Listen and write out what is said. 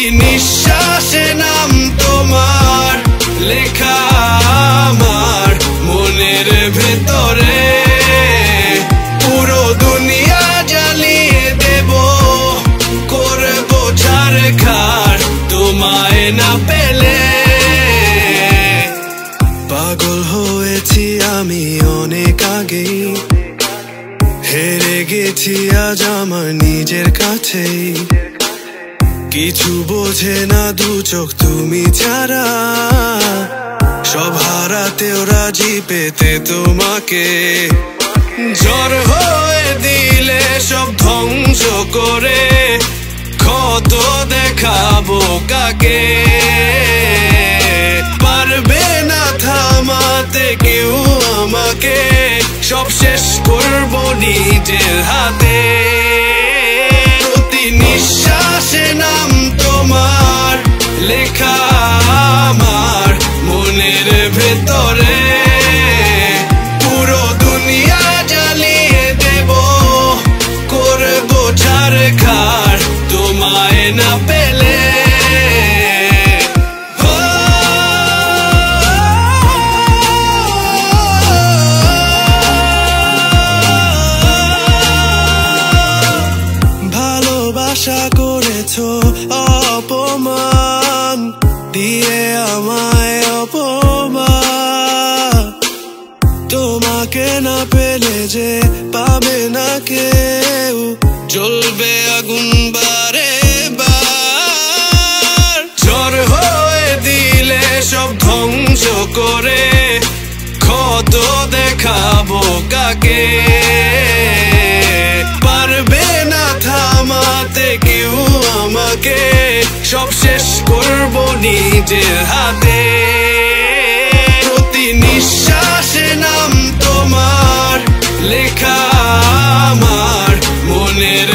প্রতি নিঃশ্বাসে নাম তোমার লেখা আমার মনের ভেতরে। পুরো দুনিয়া জ্বালিয়ে দেব, করব ছারখার তোমায় না পেলে। পাগল হয়েছি আমি অনেক আগেই, হেরে গেছি আজ আমার নিজের কাছেই। কিছু বোঝে না দু চোখ তুমি ছাড়া, সব হারাতেও রাজি পেতে তোমাকে। ঝড় হয়ে দিলে সব ধ্বংস করে, ক্ষত দেখাবো কাকে। পারবে না থামাতে কেউ আমাকে, সব শেষ করবো নিজের হাতে। প্রতি নিঃশ্বাসে নাম তোমার লেখা আমার মনের ভেতরে। পুরো দুনিয়া জ্বালিয়ে দেব, করবো ছারখার তোমায় না পেলে। ভালোবাসা করেছো অপমান দিয়ে আমায় অপমান, তোমাকে না পেলে যে পাবে না কেউ, জ্বলবে আগুন বারে বার। ঝড় হয়ে দিলে সব ধ্বংস করে, ক্ষত দেখাবো কাকে। পারবে না থামাতে কেউ আমাকে, সব শেষ করবো নিজের হাতে। প্রতি নিঃশ্বাসে নাম তোমার লেখা আমার মনের